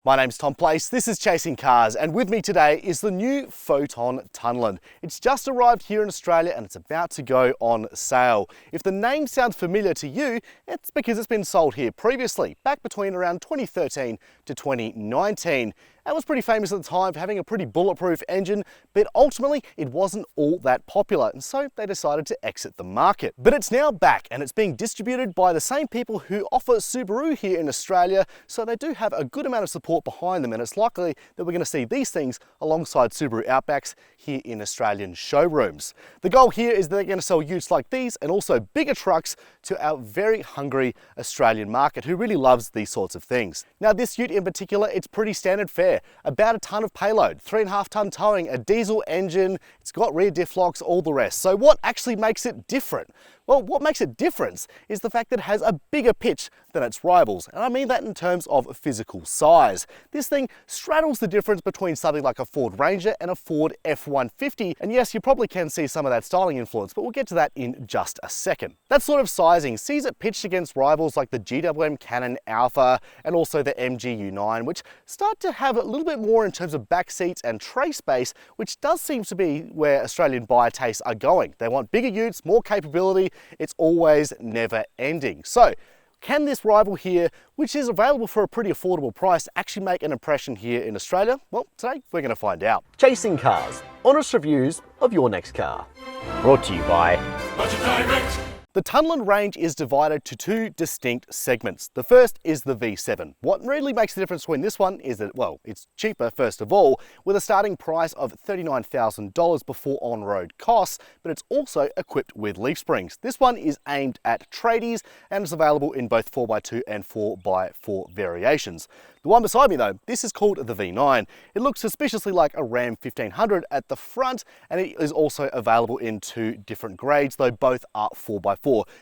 My name's Tom Place, this is Chasing Cars, and with me today is the new Foton Tunland. It's just arrived here in Australia and it's about to go on sale. If the name sounds familiar to you, it's because it's been sold here previously, back between around 2013 to 2019. It was pretty famous at the time for having a pretty bulletproof engine, but ultimately it wasn't all that popular, and so they decided to exit the market. But it's now back and it's being distributed by the same people who offer Subaru here in Australia, so they do have a good amount of support behind them, and it's likely that we're going to see these things alongside Subaru Outbacks here in Australian showrooms. The goal here is that they're going to sell utes like these and also bigger trucks to our very hungry Australian market who really loves these sorts of things. Now this ute in particular, it's pretty standard fare. About a ton of payload, 3.5 ton towing, a diesel engine, it's got rear diff locks, all the rest. So what actually makes it different? Well, what makes it different is the fact that it has a bigger pitch than its rivals, and I mean that in terms of physical size. This thing straddles the difference between something like a Ford Ranger and a Ford F-150, and yes, you probably can see some of that styling influence, but we'll get to that in just a second. That sort of sizing sees it pitched against rivals like the GWM Cannon Alpha and also the MG U9, which start to have a little bit more in terms of back seats and tray space, which does seem to be where Australian buyer tastes are going. They want bigger utes, more capability. It's always never ending. So can this rival here, which is available for a pretty affordable price, actually make an impression here in Australia? Well, today we're going to find out. Chasing Cars, honest reviews of your next car. Brought to you by Budget Direct. The Tunland range is divided to two distinct segments. The first is the V7. What really makes the difference between this one is that, well, it's cheaper first of all, with a starting price of $39,000 before on-road costs, but it's also equipped with leaf springs. This one is aimed at tradies and is available in both 4x2 and 4x4 variations. The one beside me though, this is called the V9. It looks suspiciously like a Ram 1500 at the front, and it is also available in two different grades, though both are 4x4.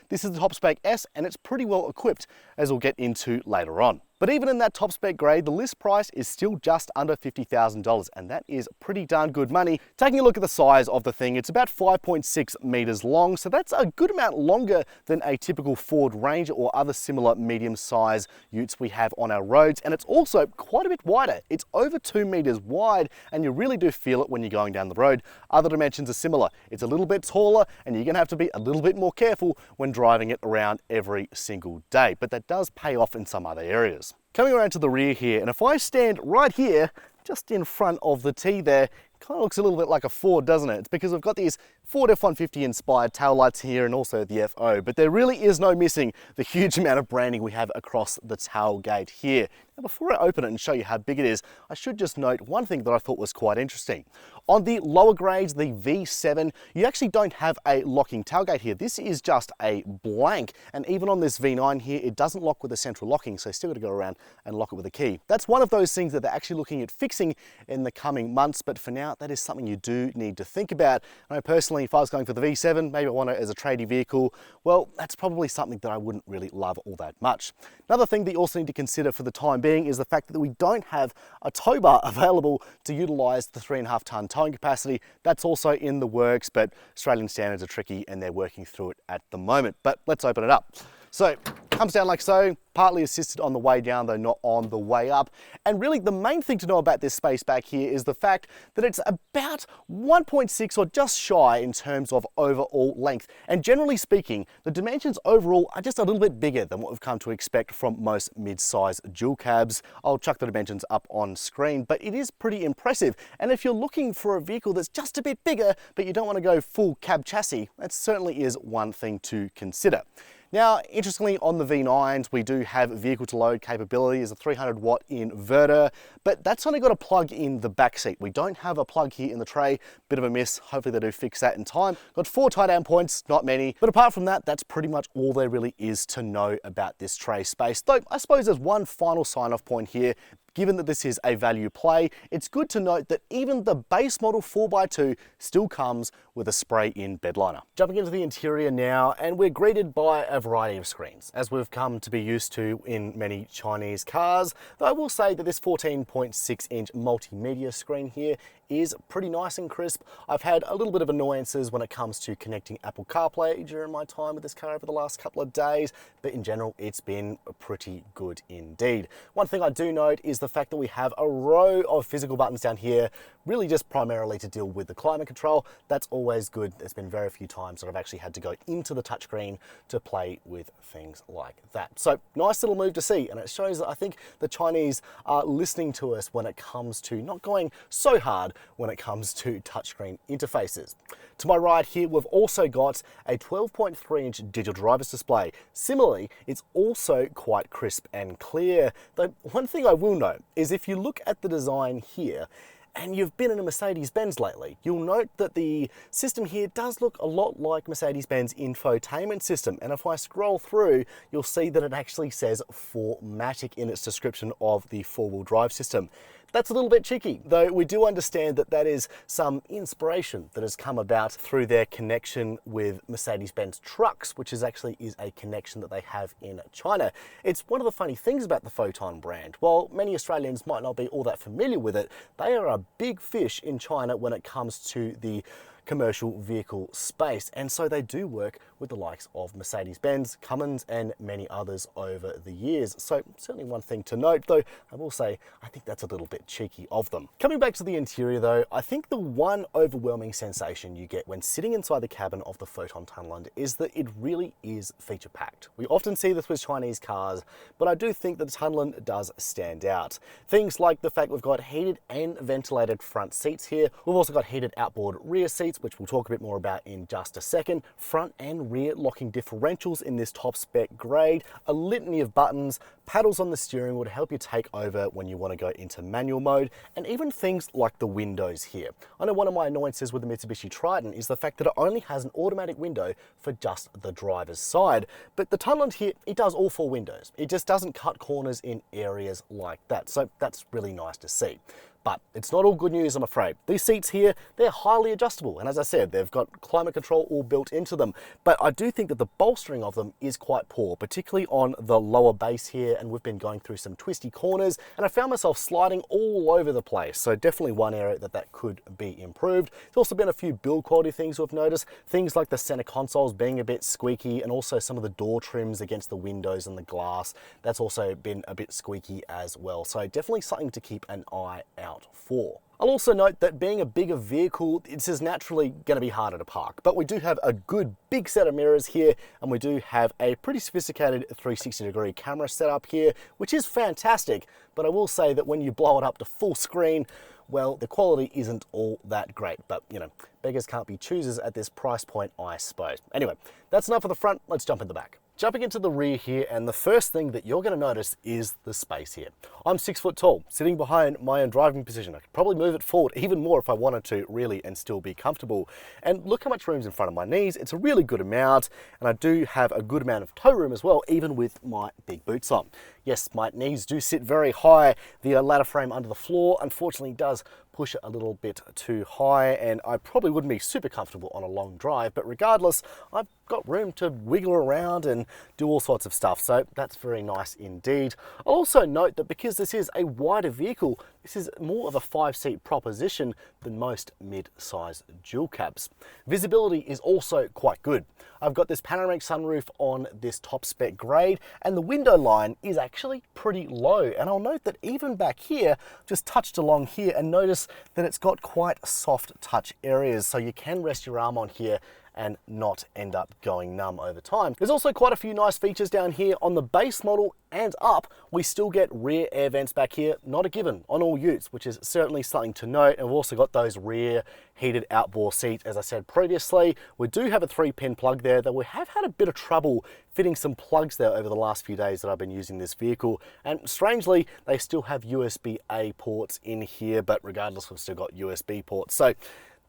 This is the top spec S, and it's pretty well equipped, as we'll get into later on. But even in that top spec grade, the list price is still just under $50,000, and that is pretty darn good money. Taking a look at the size of the thing, it's about 5.6 meters long, so that's a good amount longer than a typical Ford Ranger or other similar medium-sized utes we have on our roads, and it's also quite a bit wider. It's over 2 meters wide, and you really do feel it when you're going down the road. Other dimensions are similar. It's a little bit taller, and you're gonna have to be a little bit more careful when driving it around every single day, but that does pay off in some other areas. Coming around to the rear here, and if I stand right here, just in front of the T there, it kind of looks a little bit like a Ford, doesn't it? It's because we've got these Ford F-150 inspired taillights here and also the FO, but there really is no missing the huge amount of branding we have across the tailgate here. Now, before I open it and show you how big it is, I should just note one thing that I thought was quite interesting. On the lower grades, the V7, you actually don't have a locking tailgate here. This is just a blank, and even on this V9 here, it doesn't lock with a central locking, so you still got to go around and lock it with a key. That's one of those things that they're actually looking at fixing in the coming months, but for now, that is something you do need to think about. I know personally, if I was going for the V7, maybe I want it as a tradie vehicle, well, that's probably something that I wouldn't really love all that much. Another thing that you also need to consider for the time being is the fact that we don't have a tow bar available to utilize the 3.5 ton towing capacity. That's also in the works, but Australian standards are tricky and they're working through it at the moment. But let's open it up. So, comes down like so, partly assisted on the way down, though not on the way up. And really the main thing to know about this space back here is the fact that it's about 1.6 or just shy in terms of overall length. And generally speaking, the dimensions overall are just a little bit bigger than what we've come to expect from most mid-size dual cabs. I'll chuck the dimensions up on screen, but it is pretty impressive. And if you're looking for a vehicle that's just a bit bigger, but you don't want to go full cab chassis, that certainly is one thing to consider. Now, interestingly, on the V9s, we do have vehicle-to-load capability as a 300-watt inverter, but that's only got a plug in the back seat. We don't have a plug here in the tray. Bit of a miss. Hopefully they do fix that in time. Got 4 tie-down points, not many, but apart from that, that's pretty much all there really is to know about this tray space. Though, I suppose there's one final sign-off point here. Given that this is a value play, it's good to note that even the base model 4x2 still comes with with a spray-in bed liner. Jumping into the interior now, and we're greeted by a variety of screens, as we've come to be used to in many Chinese cars, though I will say that this 14.6-inch multimedia screen here is pretty nice and crisp. I've had a little bit of annoyances when it comes to connecting Apple CarPlay during my time with this car over the last couple of days, but in general it's been pretty good indeed. One thing I do note is the fact that we have a row of physical buttons down here, really just primarily to deal with the climate control. That's always good. There's been very few times that I've actually had to go into the touchscreen to play with things like that. So nice little move to see, and it shows that I think the Chinese are listening to us when it comes to not going so hard when it comes to touchscreen interfaces. To my right here, we've also got a 12.3-inch digital driver's display. Similarly, it's also quite crisp and clear. Though one thing I will note is if you look at the design here, and you've been in a Mercedes-Benz lately, you'll note that the system here does look a lot like Mercedes-Benz infotainment system. And if I scroll through, you'll see that it actually says 4MATIC in its description of the four-wheel drive system. That's a little bit cheeky, though we do understand that that is some inspiration that has come about through their connection with Mercedes-Benz trucks, which is a connection that they have in China. It's one of the funny things about the Foton brand. While many Australians might not be all that familiar with it, they are a big fish in China when it comes to the commercial vehicle space, and so they do work with the likes of Mercedes-Benz, Cummins and many others over the years. So certainly one thing to note, though I will say I think that's a little bit cheeky of them. Coming back to the interior though, I think the one overwhelming sensation you get when sitting inside the cabin of the Foton Tunland is that it really is feature packed. We often see this with Chinese cars, but I do think that the Tunland does stand out. Things like the fact we've got heated and ventilated front seats here. We've also got heated outboard rear seats, which we'll talk a bit more about in just a second. Front and rear locking differentials in this top spec grade, a litany of buttons, paddles on the steering wheel to help you take over when you want to go into manual mode, and even things like the windows here. I know one of my annoyances with the Mitsubishi Triton is the fact that it only has an automatic window for just the driver's side, but the Tunland here, it does all four windows. It just doesn't cut corners in areas like that, so that's really nice to see. But it's not all good news, I'm afraid. These seats here, they're highly adjustable. And as I said, they've got climate control all built into them. But I do think that the bolstering of them is quite poor, particularly on the lower base here. And we've been going through some twisty corners and I found myself sliding all over the place. So definitely one area that could be improved. There's also been a few build quality things we've noticed. Things like the center consoles being a bit squeaky, and also some of the door trims against the windows and the glass. That's also been a bit squeaky as well. So definitely something to keep an eye out for. I'll also note that being a bigger vehicle, it's just naturally going to be harder to park, but we do have a good big set of mirrors here, and we do have a pretty sophisticated 360-degree camera setup here, which is fantastic. But I will say that when you blow it up to full screen, well, the quality isn't all that great, but you know, beggars can't be choosers at this price point, I suppose. Anyway, that's enough of the front. Let's jump in the back. Jumping into the rear here, and the first thing that you're going to notice is the space here. I'm 6 foot tall, sitting behind my own driving position. I could probably move it forward even more if I wanted to, really, and still be comfortable. And look how much room's in front of my knees. It's a really good amount, and I do have a good amount of toe room as well, even with my big boots on. Yes, my knees do sit very high. The ladder frame under the floor, unfortunately, does push it a little bit too high, and I probably wouldn't be super comfortable on a long drive, but regardless, I've got room to wiggle around and do all sorts of stuff, so that's very nice indeed. I'll also note that because this is a wider vehicle, this is more of a 5-seat proposition than most mid-size dual cabs. Visibility is also quite good. I've got this panoramic sunroof on this top spec grade, and the window line is actually pretty low. And I'll note that even back here, just touched along here and notice that it's got quite soft touch areas, so you can rest your arm on here and not end up going numb over time. There's also quite a few nice features down here. On the base model and up, we still get rear air vents back here, not a given on all utes, which is certainly something to note. And we've also got those rear heated outboard seats, as I said previously. We do have a 3-pin plug there, though we have had a bit of trouble fitting some plugs there over the last few days that I've been using this vehicle. And strangely, they still have USB-A ports in here, but regardless, we've still got USB ports. So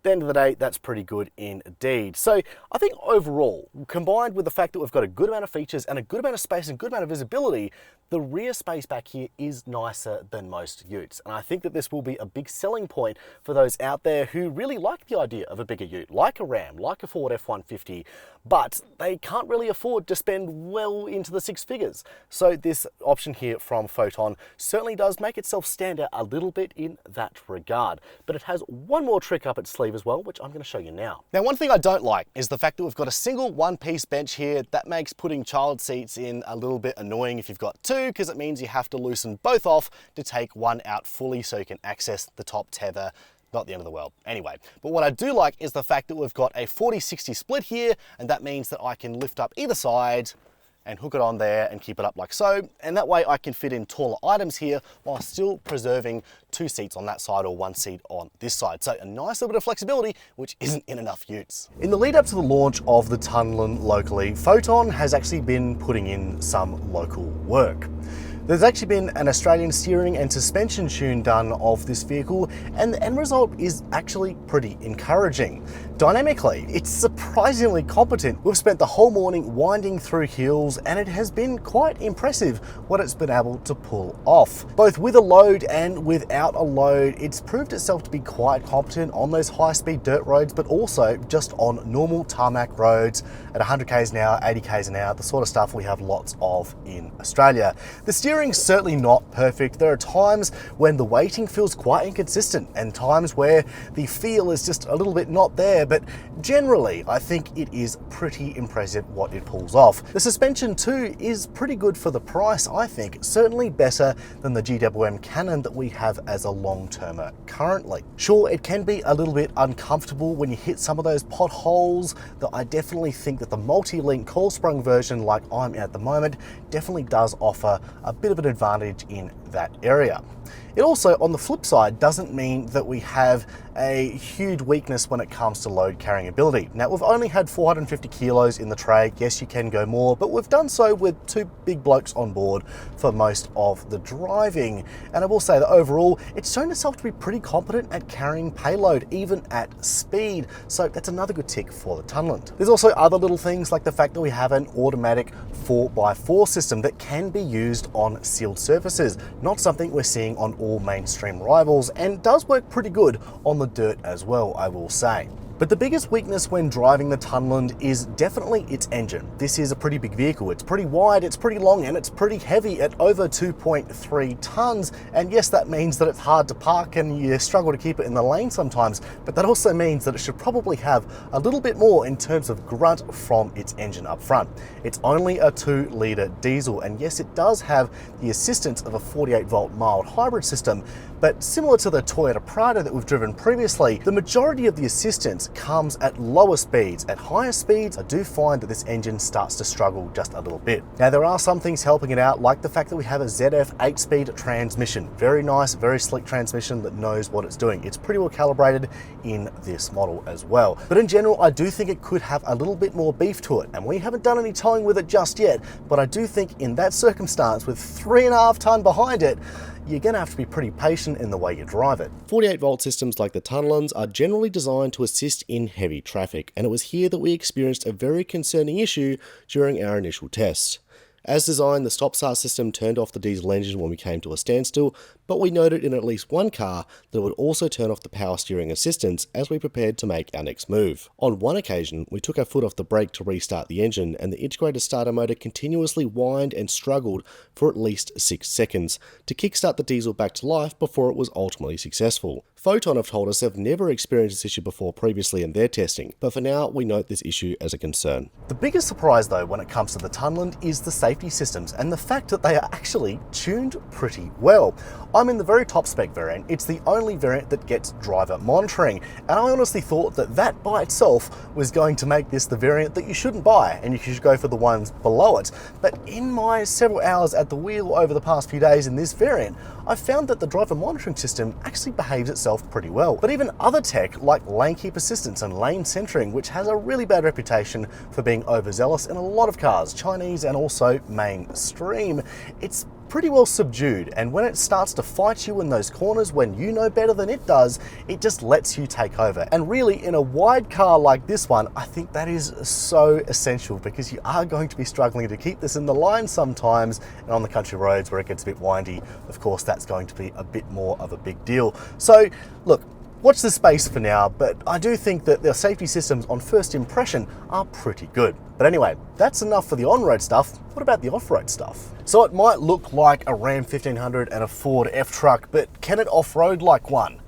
At the end of the day, that's pretty good indeed. So I think overall, combined with the fact that we've got a good amount of features and a good amount of space and good amount of visibility, the rear space back here is nicer than most utes. And I think that this will be a big selling point for those out there who really like the idea of a bigger ute, like a Ram, like a Ford F-150, but they can't really afford to spend well into the six figures. So this option here from Foton certainly does make itself stand out a little bit in that regard. But it has one more trick up its sleeve as well, which I'm going to show you now. Now, one thing I don't like is the fact that we've got a single one-piece bench here. That makes putting child seats in a little bit annoying if you've got two, because it means you have to loosen both off to take one out fully so you can access the top tether. Not the end of the world. Anyway, but what I do like is the fact that we've got a 40-60 split here, and that means that I can lift up either side and hook it on there and keep it up like so. And that way I can fit in taller items here while still preserving two seats on that side or one seat on this side. So a nice little bit of flexibility, which isn't in enough utes. In the lead up to the launch of the Tunland locally, Foton has actually been putting in some local work. There's actually been an Australian steering and suspension tune done of this vehicle, and the end result is actually pretty encouraging. Dynamically, it's surprisingly competent. We've spent the whole morning winding through hills, and it has been quite impressive what it's been able to pull off. Both with a load and without a load, it's proved itself to be quite competent on those high-speed dirt roads, but also just on normal tarmac roads at 100 k's an hour, 80 k's an hour, the sort of stuff we have lots of in Australia. The steering's certainly not perfect. There are times when the weighting feels quite inconsistent and times where the feel is just a little bit not there, but generally I think it is pretty impressive what it pulls off. The suspension too is pretty good for the price, I think, certainly better than the GWM Cannon that we have as a long-termer currently. Sure, it can be a little bit uncomfortable when you hit some of those potholes, though I definitely think that the multi-link coil sprung version like I'm in at the moment definitely does offer a bit of an advantage in that area. It also, on the flip side, doesn't mean that we have a huge weakness when it comes to load carrying ability. Now, we've only had 450 kilos in the tray. Yes, you can go more, but we've done so with two big blokes on board for most of the driving. And I will say that overall, it's shown itself to be pretty competent at carrying payload, even at speed. So that's another good tick for the Tunland. There's also other little things like the fact that we have an automatic 4x4 system that can be used on sealed surfaces, not something we're seeing on all mainstream rivals, and does work pretty good on the dirt as well, I will say. But the biggest weakness when driving the Tunland is definitely its engine. This is a pretty big vehicle. It's pretty wide, it's pretty long, and it's pretty heavy at over 2.3 tons. And yes, that means that it's hard to park and you struggle to keep it in the lane sometimes, but that also means that it should probably have a little bit more in terms of grunt from its engine up front. It's only a 2-litre diesel, and yes, it does have the assistance of a 48-volt mild hybrid system, but similar to the Toyota Prado that we've driven previously, the majority of the assistance comes at lower speeds. At higher speeds, I do find that this engine starts to struggle just a little bit. Now, there are some things helping it out, like the fact that we have a ZF 8-speed transmission. Very nice, very slick transmission that knows what it's doing. It's pretty well calibrated in this model as well. But in general, I do think it could have a little bit more beef to it, and we haven't done any towing with it just yet, but I do think in that circumstance, with 3.5 ton behind it, you're going to have to be pretty patient in the way you drive it. 48-volt systems like the Tunlands are generally designed to assist in heavy traffic, and it was here that we experienced a very concerning issue during our initial test. As designed, the stop-start system turned off the diesel engine when we came to a standstill, but we noted in at least one car that it would also turn off the power steering assistance as we prepared to make our next move. On one occasion, we took our foot off the brake to restart the engine, and the integrated starter motor continuously whined and struggled for at least 6 seconds to kickstart the diesel back to life before it was ultimately successful. Foton have told us they've never experienced this issue before previously in their testing, but for now we note this issue as a concern. The biggest surprise though when it comes to the Tunland is the safety systems and the fact that they are actually tuned pretty well. I'm in the very top spec variant. It's the only variant that gets driver monitoring, and I honestly thought that that by itself was going to make this the variant that you shouldn't buy and you should go for the ones below it. But in my several hours at the wheel over the past few days in this variant, I found that the driver monitoring system actually behaves itself pretty well. But even other tech like lane keep assistance and lane centering, which has a really bad reputation for being overzealous in a lot of cars, Chinese and also mainstream, it's pretty well subdued, and when it starts to fight you in those corners when you know better than it does, it just lets you take over. And really, in a wide car like this one, I think that is so essential, because you are going to be struggling to keep this in the line sometimes, and on the country roads where it gets a bit windy, of course, that's going to be a bit more of a big deal. So look, watch the space for now, but I do think that the safety systems on first impression are pretty good. But anyway, that's enough for the on-road stuff. What about the off-road stuff? So it might look like a Ram 1500 and a Ford F-Truck, but can it off-road like one?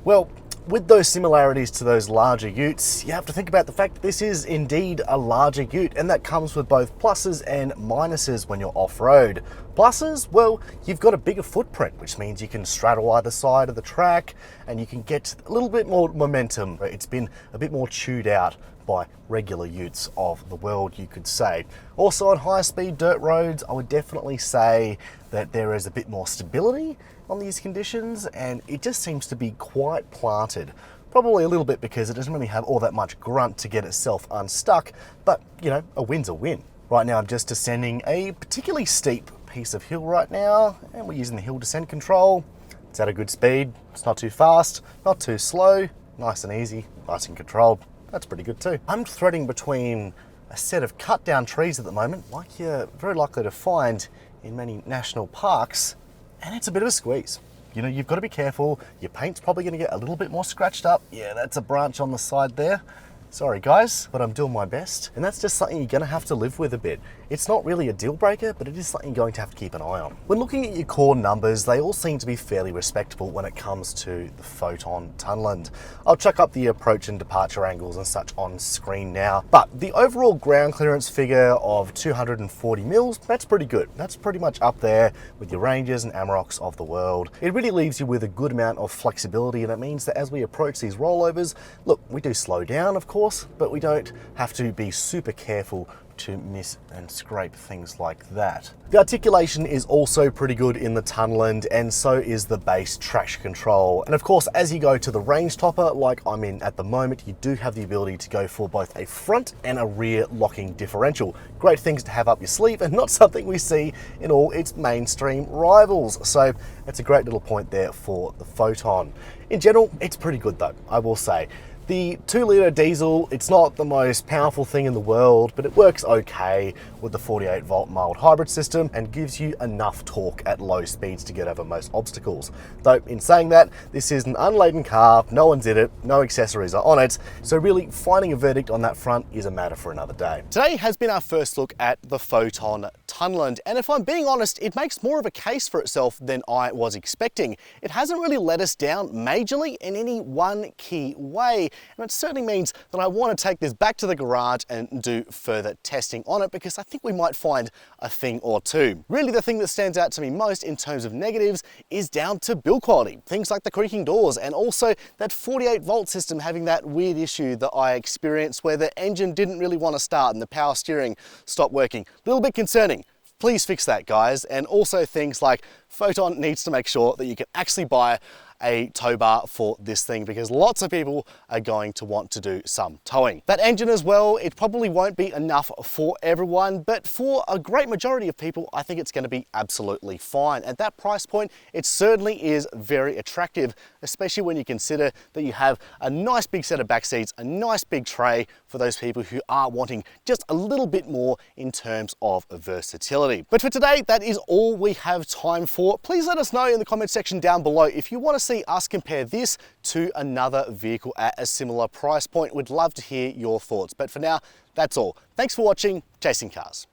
Well, with those similarities to those larger utes, you have to think about the fact that this is indeed a larger ute, and that comes with both pluses and minuses when you're off-road. Pluses, well, you've got a bigger footprint, which means you can straddle either side of the track and you can get a little bit more momentum. It's been a bit more chewed out by regular utes of the world, you could say. Also, on high-speed dirt roads, I would definitely say that there is a bit more stability on these conditions, and it just seems to be quite planted. Probably a little bit because it doesn't really have all that much grunt to get itself unstuck, but you know, a win's a win. Right now I'm just descending a particularly steep piece of hill right now, and we're using the hill descent control. It's at a good speed, it's not too fast, not too slow, nice and easy, nice and controlled. That's pretty good too. I'm threading between a set of cut down trees at the moment, like you're very likely to find in many national parks, and it's a bit of a squeeze. You know, you've got to be careful. Your paint's probably going to get a little bit more scratched up. Yeah, that's a branch on the side there. Sorry guys, but I'm doing my best. And that's just something you're gonna have to live with a bit. It's not really a deal breaker, but it is something you're going to have to keep an eye on. When looking at your core numbers, they all seem to be fairly respectable when it comes to the Foton Tunland. I'll chuck up the approach and departure angles and such on screen now, but the overall ground clearance figure of 240 mils, that's pretty good. That's pretty much up there with your Rangers and Amaroks of the world. It really leaves you with a good amount of flexibility, and it means that as we approach these rollovers, look, we do slow down, of course, but we don't have to be super careful to miss and scrape things like that. The articulation is also pretty good in the Tunland, and so is the base traction control. And of course, as you go to the range topper, like I'm in at the moment, you do have the ability to go for both a front and a rear locking differential. Great things to have up your sleeve, and not something we see in all its mainstream rivals. So it's a great little point there for the Foton. In general, it's pretty good though, I will say. The 2-litre diesel, it's not the most powerful thing in the world, but it works okay with the 48-volt mild hybrid system and gives you enough torque at low speeds to get over most obstacles. Though, in saying that, this is an unladen car, no one's in it, no accessories are on it, so really finding a verdict on that front is a matter for another day. Today has been our first look at the Foton Tunland, and if I'm being honest, it makes more of a case for itself than I was expecting. It hasn't really let us down majorly in any one key way. And it certainly means that I want to take this back to the garage and do further testing on it, because I think we might find a thing or two. Really, the thing that stands out to me most in terms of negatives is down to build quality. Things like the creaking doors, and also that 48-volt system having that weird issue that I experienced where the engine didn't really want to start and the power steering stopped working. A little bit concerning. Please fix that, guys. And also things like Foton needs to make sure that you can actually buy a tow bar for this thing, because lots of people are going to want to do some towing. That engine as well, it probably won't be enough for everyone, but for a great majority of people, I think it's going to be absolutely fine. At that price point, it certainly is very attractive, especially when you consider that you have a nice big set of back seats, a nice big tray for those people who are wanting just a little bit more in terms of versatility. But for today, that is all we have time for. Please let us know in the comment section down below if you want to see us compare this to another vehicle at a similar price point. We'd love to hear your thoughts. But for now, that's all. Thanks for watching Chasing Cars.